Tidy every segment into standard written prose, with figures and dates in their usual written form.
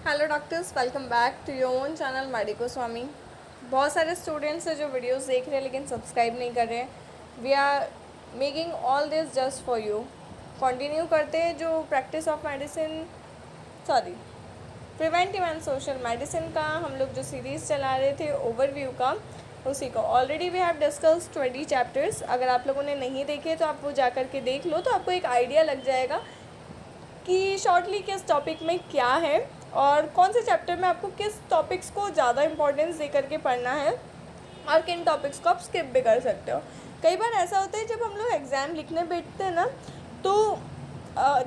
Hello doctors, welcome back to your own channel medico Swami. बहुत सारे students हैं जो वीडियोस देख रहे हैं लेकिन सब्सक्राइब नहीं कर रहे हैं। We are making all this just for you. Continue करते हैं जो practice of medicine preventive and social medicine का हम लोग जो सीरीज़ चला रहे थे ओवरव्यू का, उसी को already we have discuss 20 chapters. अगर आप लोगों ने नहीं देखे तो आप वो जा कर के देख लो, तो आपको एक आइडिया लग जाएगा कि शॉर्टली किस टॉपिक में क्या है और कौन से चैप्टर में आपको किस टॉपिक्स को ज़्यादा इंपॉर्टेंस दे करके पढ़ना है और किन टॉपिक्स को आप स्किप भी कर सकते हो। कई बार ऐसा होता है जब हम लोग एग्ज़ाम लिखने बैठते हैं ना, तो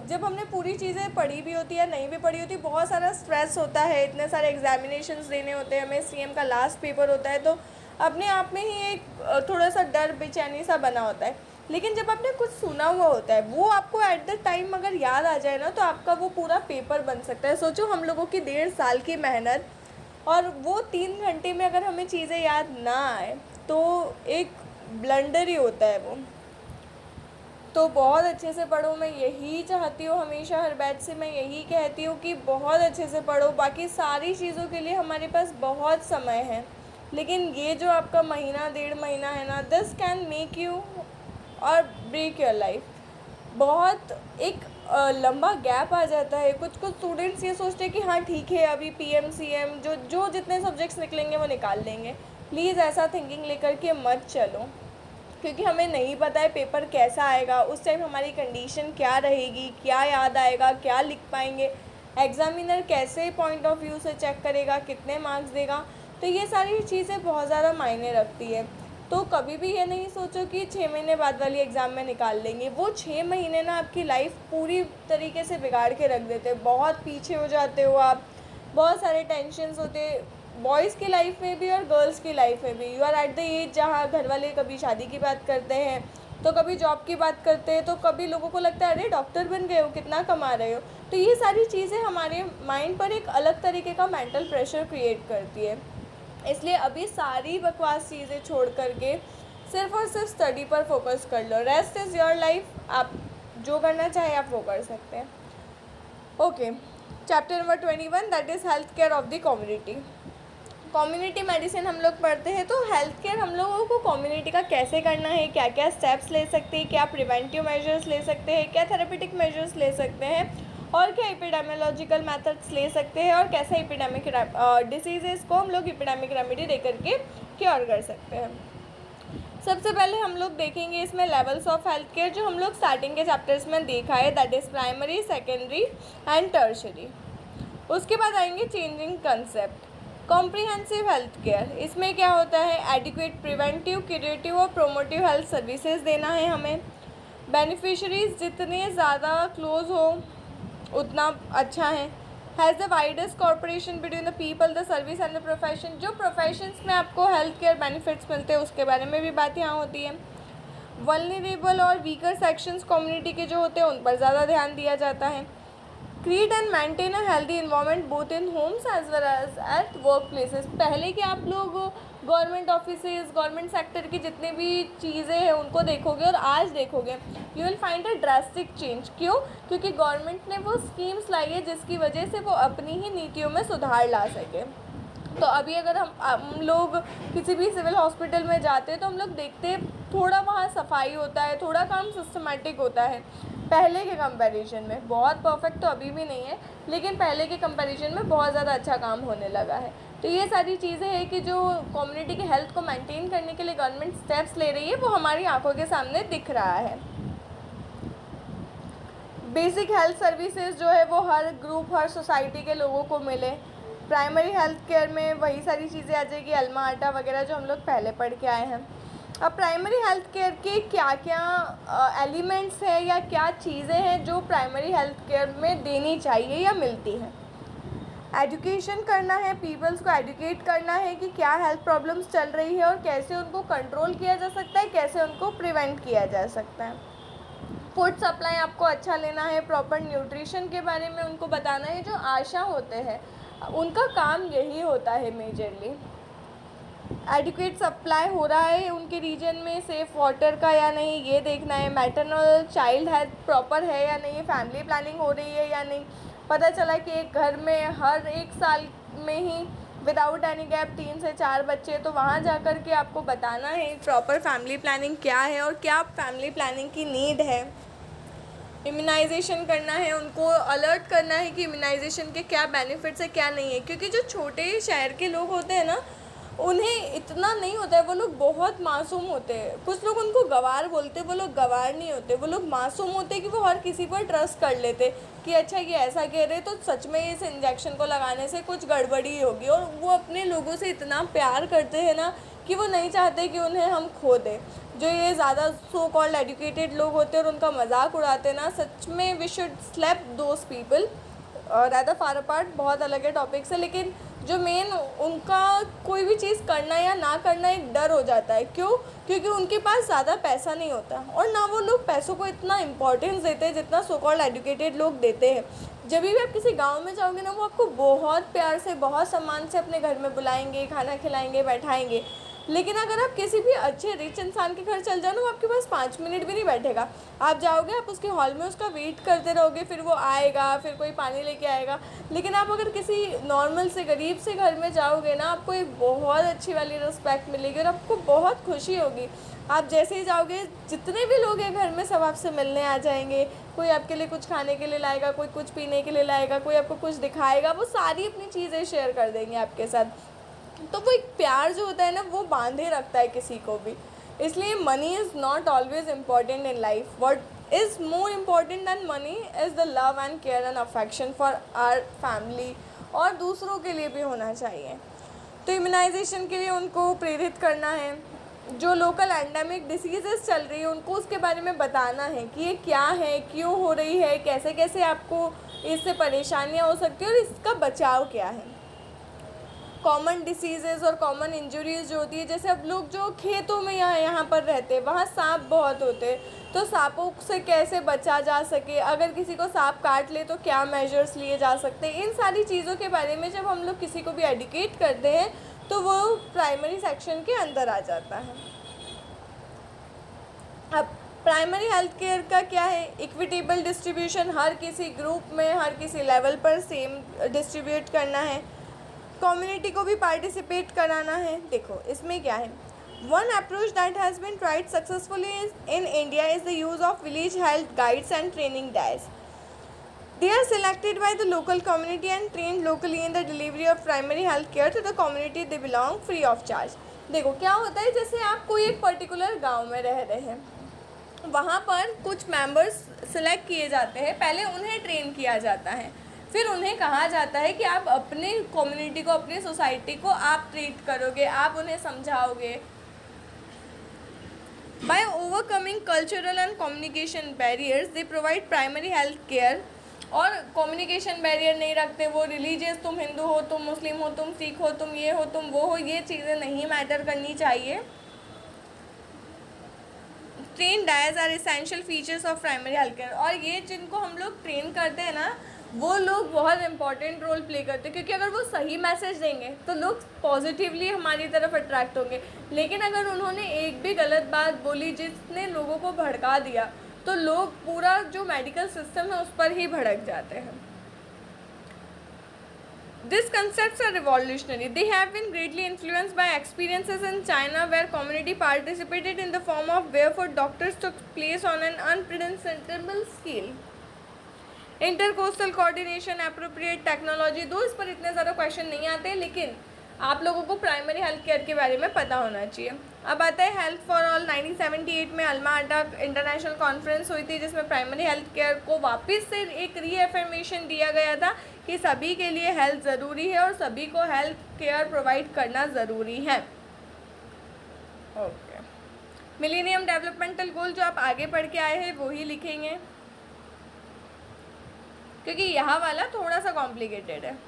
जब हमने पूरी चीज़ें पढ़ी भी होती है नहीं भी पढ़ी होती, बहुत सारा स्ट्रेस होता है, इतने सारे एग्जामिनेशंस देने होते हैं, हमें सीएम का लास्ट पेपर होता है, तो अपने आप में ही एक थोड़ा सा डर बेचैनी सा बना होता है। लेकिन जब आपने कुछ सुना हुआ होता है वो आपको एट द टाइम अगर याद आ जाए ना, तो आपका वो पूरा पेपर बन सकता है। सोचो हम लोगों की 1.5 साल की मेहनत और वो 3 घंटे में अगर हमें चीज़ें याद ना आए तो एक ब्लंडर ही होता है वो। तो बहुत अच्छे से पढ़ो, मैं यही चाहती हूँ हमेशा, हर बैच से मैं यही कहती हूँ कि बहुत अच्छे से पढ़ो। बाकी सारी चीज़ों के लिए हमारे पास बहुत समय है, लेकिन ये जो आपका महीना 1.5 महीना है ना, दिस कैन मेक यू और ब्रेक योर लाइफ। बहुत एक लंबा गैप आ जाता है। कुछ कुछ स्टूडेंट्स ये सोचते हैं कि हाँ ठीक है, अभी पीएम सीएम जो जो जितने सब्जेक्ट्स निकलेंगे वो निकाल लेंगे। प्लीज़ ऐसा थिंकिंग लेकर के मत चलो, क्योंकि हमें नहीं पता है पेपर कैसा आएगा, उस टाइम हमारी कंडीशन क्या रहेगी, क्या याद आएगा, क्या लिख पाएंगे, एग्ज़ामिनर कैसे पॉइंट ऑफ व्यू से चेक करेगा, कितने मार्क्स देगा। तो ये सारी चीज़ें बहुत ज़्यादा मायने रखती है। तो कभी भी ये नहीं सोचो कि 6 महीने बाद वाली एग्ज़ाम में निकाल लेंगे। वो 6 महीने ना आपकी लाइफ पूरी तरीके से बिगाड़ के रख देते, बहुत पीछे हो जाते हो आप, बहुत सारे टेंशन्स होते, बॉयज़ की लाइफ में भी और गर्ल्स की लाइफ में भी। You are at the age जहाँ घर वाले कभी शादी की बात करते हैं, तो कभी जॉब की बात करते हैं, तो कभी लोगों को लगता है अरे डॉक्टर बन गए हो, कितना कमा रहे हो। तो ये सारी चीज़ें हमारे माइंड पर एक अलग तरीके का मेंटल प्रेशर क्रिएट करती है। इसलिए अभी सारी बकवास चीज़ें छोड़ करके सिर्फ और सिर्फ स्टडी पर फोकस कर लो। रेस्ट इज़ योर लाइफ, आप जो करना चाहें आप वो कर सकते हैं। Okay, chapter number 21, that is health care of the community. Community medicine हम लोग पढ़ते हैं, तो हेल्थ केयर हम लोगों को कम्युनिटी का कैसे करना है, क्या क्या स्टेप्स ले सकते हैं, क्या प्रिवेंटिव मेजर्स ले सकते हैं, क्या थेरेपेटिक मेजर्स ले सकते हैं, और क्या एपिडेमियोलॉजिकल मेथड्स ले सकते हैं, और कैसे एपिडेमिक डिसीजेज़ को हम लोग एपिडेमिक रेमेडी दे करके क्योर कर सकते हैं। सबसे पहले हम लोग देखेंगे इसमें लेवल्स ऑफ हेल्थ केयर, जो हम लोग स्टार्टिंग के चैप्टर्स में देखा है, that is primary, secondary and tertiary. उसके बाद आएंगे changing concept, comprehensive health care. इसमें क्या होता है, एडिक्वेट प्रिवेंटिव, क्यूरेटिव और प्रोमोटिव हेल्थ सर्विसेज देना है हमें। बेनिफिशरीज जितने ज़्यादा क्लोज हो उतना अच्छा है। Has the widest corporation between the people, the service and the profession. जो प्रोफेशंस में आपको हेल्थ केयर बेनिफिट्स मिलते हैं उसके बारे में भी बात यहाँ होती है। वल्नरेबल और वीकर सेक्शंस कम्युनिटी के जो होते हैं उन पर ज़्यादा ध्यान दिया जाता है। Create and maintain a healthy environment both in homes as well as at work places. पहले के आप लोग गवर्नमेंट ऑफिसेज, गवर्नमेंट सेक्टर की जितनी भी चीज़ें हैं उनको देखोगे और आज देखोगे, you will find a drastic change. क्यों? क्योंकि गवर्नमेंट ने वो स्कीम्स लाई है जिसकी वजह से वो अपनी ही नीतियों में सुधार ला सके। तो अभी अगर हम लोग किसी भी सिविल हॉस्पिटल में जाते हैं तो हम लोग देखते हैं थोड़ा वहाँ सफाई होता है, थोड़ा काम सिस्टमेटिक होता है पहले के कंपैरिजन में। बहुत परफेक्ट तो अभी भी नहीं है, लेकिन पहले के कंपैरिजन में बहुत ज़्यादा अच्छा काम होने लगा है। तो ये सारी चीज़ें हैं कि जो कम्युनिटी की हेल्थ को मेंटेन करने के लिए गवर्नमेंट स्टेप्स ले रही है वो हमारी आंखों के सामने दिख रहा है। बेसिक हेल्थ सर्विसेज जो है वो हर ग्रुप, हर सोसाइटी के लोगों को मिले। प्राइमरी हेल्थ केयर में वही सारी चीज़ें आ जाएगी, अल्मा आटा वगैरह जो हम लोग पहले पढ़ के आए हैं। अब प्राइमरी हेल्थ केयर के क्या क्या एलिमेंट्स हैं या क्या चीज़ें हैं जो प्राइमरी हेल्थ केयर में देनी चाहिए या मिलती हैं। एजुकेशन करना है, पीपल्स को एजुकेट करना है कि क्या हेल्थ प्रॉब्लम्स चल रही है और कैसे उनको कंट्रोल किया जा सकता है, कैसे उनको प्रिवेंट किया जा सकता है। फूड सप्लाई आपको अच्छा लेना है, प्रॉपर न्यूट्रिशन के बारे में उनको बताना है। जो आशा होते हैं उनका काम यही होता है मेजरली। एडिक्वेट सप्लाई हो रहा है उनके रीजन में सेफ़ वाटर का या नहीं ये देखना है। मैटरनल चाइल्ड हेल्थ प्रॉपर है या नहीं, फैमिली प्लानिंग हो रही है या नहीं, पता चला कि एक घर में हर एक साल में ही विदाउट एनी गैप 3 से 4 बच्चे, तो वहाँ जा कर के आपको बताना है प्रॉपर फैमिली प्लानिंग क्या है और क्या फैमिली प्लानिंग की नीड है। इम्यूनाइजेशन करना है, उनको अलर्ट करना है कि इम्यूनाइजेशन के क्या बेनिफिट्स है क्या नहीं है, क्योंकि जो छोटे शहर के लोग होते हैं ना, उन्हें इतना नहीं होता है, वो लोग बहुत मासूम होते हैं। कुछ लोग उनको गवार बोलते हैं, वो लोग गवार नहीं होते, वो लोग मासूम होते हैं कि वो हर किसी पर ट्रस्ट कर लेते कि अच्छा ये ऐसा कह रहे तो सच में इस इंजेक्शन को लगाने से कुछ गड़बड़ी होगी। और वो अपने लोगों से इतना प्यार करते हैं ना कि वो नहीं चाहते कि उन्हें हम खो दें। जो ये ज़्यादा सो कॉल्ड एजुकेटेड लोग होते हैं और उनका मजाक उड़ाते हैं ना, सच में we should slap those people. Rather far apart, बहुत अलग है टॉपिक से, लेकिन जो मेन उनका कोई भी चीज़ करना या ना करना एक डर हो जाता है। क्यों? क्योंकि उनके पास ज़्यादा पैसा नहीं होता और ना वो लोग पैसों को इतना इम्पोर्टेंस देते हैं जितना सो कॉल्ड एजुकेटेड लोग देते हैं। जब भी आप किसी गांव में जाओगे ना, वो आपको बहुत प्यार से, बहुत सम्मान से अपने घर में बुलाएंगे, खाना खिलाएंगे, बैठाएंगे। लेकिन अगर आप किसी भी अच्छे रिच इंसान के घर चल जाओ ना, वो आपके पास 5 मिनट भी नहीं बैठेगा। आप जाओगे, आप उसके हॉल में उसका वेट करते रहोगे, फिर वो आएगा, फिर कोई पानी लेके आएगा। लेकिन आप अगर किसी नॉर्मल से गरीब से घर में जाओगे ना, आपको एक बहुत अच्छी वाली रिस्पेक्ट मिलेगी और आपको बहुत खुशी होगी। आप जैसे ही जाओगे, जितने भी लोग हैं घर में सब आपसे मिलने आ जाएंगे। कोई आपके लिए कुछ खाने के लिए लाएगा, कोई कुछ पीने के लिए लाएगा, कोई आपको कुछ दिखाएगा, वो सारी अपनी चीज़ें शेयर कर देंगे आपके साथ। तो वो एक प्यार जो होता है ना, वो बांधे रखता है किसी को भी। इसलिए money is not always important in life. What is more important than money is the love and care and affection for our family, और दूसरों के लिए भी होना चाहिए। तो इम्यूनाइजेशन के लिए उनको प्रेरित करना है। जो लोकल एंडेमिक डिसीजेस चल रही है उनको उसके बारे में बताना है कि ये क्या है, क्यों हो रही है, कैसे कैसे आपको इससे परेशानियाँ हो सकती है और इसका बचाव क्या है। कॉमन डिसीज़ेज़ और कॉमन इंजरीज़ जो होती है, जैसे अब लोग जो खेतों में यहाँ पर रहते हैं, वहाँ सांप बहुत होते हैं, तो सांपों से कैसे बचा जा सके, अगर किसी को सांप काट ले तो क्या मेजर्स लिए जा सकते हैं। इन सारी चीज़ों के बारे में जब हम लोग किसी को भी एडुकेट करते हैं तो वो प्राइमरी सेक्शन के अंदर आ जाता है। अब प्राइमरी हेल्थ केयर का क्या है? इक्विटेबल डिस्ट्रीब्यूशन, हर किसी ग्रुप में, हर किसी लेवल पर सेम डिस्ट्रीब्यूट करना है। कम्युनिटी को भी पार्टिसिपेट कराना है। देखो इसमें क्या है, one approach that has been tried successfully in India is the use of village health guides and training days. They are selected by the local community and trained locally in the delivery of primary health care to the community they belong free of charge। देखो क्या होता है, जैसे आप कोई एक particular गांव में रह रहे हैं, वहाँ पर कुछ मेंबर्स सेलेक्ट किए जाते हैं, पहले उन्हें ट्रेन किया जाता है, फिर उन्हें कहा जाता है कि आप अपने कम्युनिटी को, अपनी सोसाइटी को आप ट्रीट करोगे, आप उन्हें समझाओगे। By overcoming cultural and communication barriers they provide primary health care. और कम्युनिकेशन बैरियर नहीं रखते वो, रिलीजियस, तुम हिंदू हो, तुम मुस्लिम हो, तुम सिख हो, तुम ये हो, तुम वो हो, ये चीज़ें नहीं मैटर करनी चाहिए। Trained dais are essential features of primary health care. और ये जिनको हम लोग ट्रेन करते हैं ना, वो लोग बहुत इंपॉर्टेंट रोल प्ले करते हैं, क्योंकि अगर वो सही मैसेज देंगे तो लोग पॉजिटिवली हमारी तरफ अट्रैक्ट होंगे। लेकिन अगर उन्होंने एक भी गलत बात बोली जिसने लोगों को भड़का दिया, तो लोग, पूरा जो मेडिकल सिस्टम है उस पर ही भड़क जाते हैं। These concepts are revolutionary. They have been greatly influenced by experiences in China, where community participated in the form of barefoot doctors took place on an unprecedented scale. Intercostal coordination, appropriate technology, दो इस पर इतने ज़्यादा question नहीं आते, लेकिन आप लोगों को प्राइमरी हेल्थ केयर के बारे में पता होना चाहिए। अब आता है हेल्थ फॉर ऑल। 1978 में अल्मा अटा इंटरनेशनल कॉन्फ्रेंस हुई थी, जिसमें प्राइमरी हेल्थ केयर को वापस से एक रीएफर्मेशन दिया गया था कि सभी के लिए हेल्थ ज़रूरी है और सभी को हेल्थ केयर प्रोवाइड करना ज़रूरी है। ओके, मिलेनियम डेवलपमेंटल गोल जो आप आगे पढ़ के आए हैं वो ही लिखेंगे, क्योंकि यहाँ वाला थोड़ा सा कॉम्प्लिकेटेड है।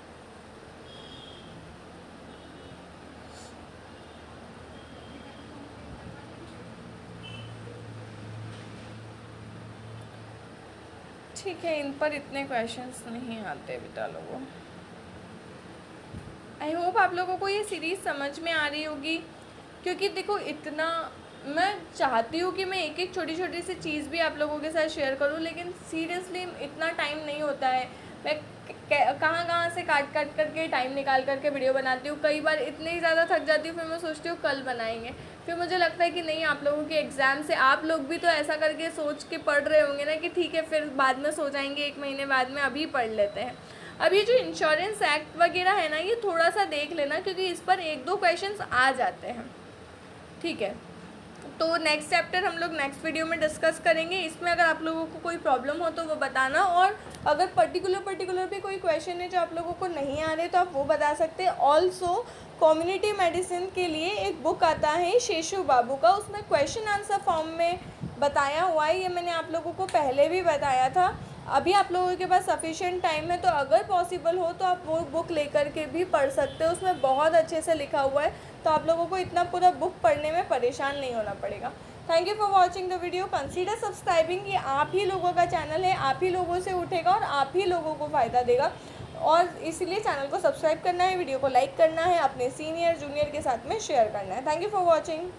ठीक है, इन पर इतने क्वेश्चंस नहीं आते बेटा लोगों। आई होप आप लोगों को ये सीरीज़ समझ में आ रही होगी, क्योंकि देखो इतना मैं चाहती हूँ कि मैं एक एक छोटी छोटी सी चीज़ भी आप लोगों के साथ शेयर करूँ, लेकिन सीरियसली इतना टाइम नहीं होता है। मैं कहाँ कहाँ से काट काट करके टाइम निकाल करके वीडियो बनाती हूँ। कई बार इतनी ज़्यादा थक जाती हूँ, फिर मैं सोचती हूँ कल बनाएंगे। फिर मुझे लगता है कि नहीं, आप लोगों के एग्ज़ाम से आप लोग भी तो ऐसा करके सोच के पढ़ रहे होंगे ना कि ठीक है फिर बाद में सो जाएंगे, 1 महीने बाद में, अभी पढ़ लेते हैं। अब ये जो इंश्योरेंस एक्ट वगैरह है ना, ये थोड़ा सा देख लेना, क्योंकि इस पर 1-2 क्वेश्चंस आ जाते हैं, ठीक है। तो नेक्स्ट चैप्टर हम लोग नेक्स्ट वीडियो में डिस्कस करेंगे। इसमें अगर आप लोगों को कोई प्रॉब्लम हो तो वो बताना, और अगर पर्टिकुलर भी कोई क्वेश्चन है जो आप लोगों को नहीं आ रहे तो आप वो बता सकते हैं। ऑल्सो कम्युनिटी मेडिसिन के लिए एक बुक आता है शेषु बाबू का, उसमें क्वेश्चन आंसर फॉर्म में बताया हुआ है। ये मैंने आप लोगों को पहले भी बताया था। अभी आप लोगों के पास सफिशिएंट टाइम है तो अगर पॉसिबल हो तो आप वो बुक लेकर के भी पढ़ सकते हो, उसमें बहुत अच्छे से लिखा हुआ है, तो आप लोगों को इतना पूरा बुक पढ़ने में परेशान नहीं होना पड़ेगा। Thank you for watching the video. Consider subscribing, ये आप ही लोगों का चैनल है, आप ही लोगों से उठेगा और आप ही लोगों को फ़ायदा देगा, और इसलिए चैनल को सब्सक्राइब करना है, वीडियो को लाइक करना है, अपने सीनियर जूनियर के साथ में शेयर करना है। Thank you for watching.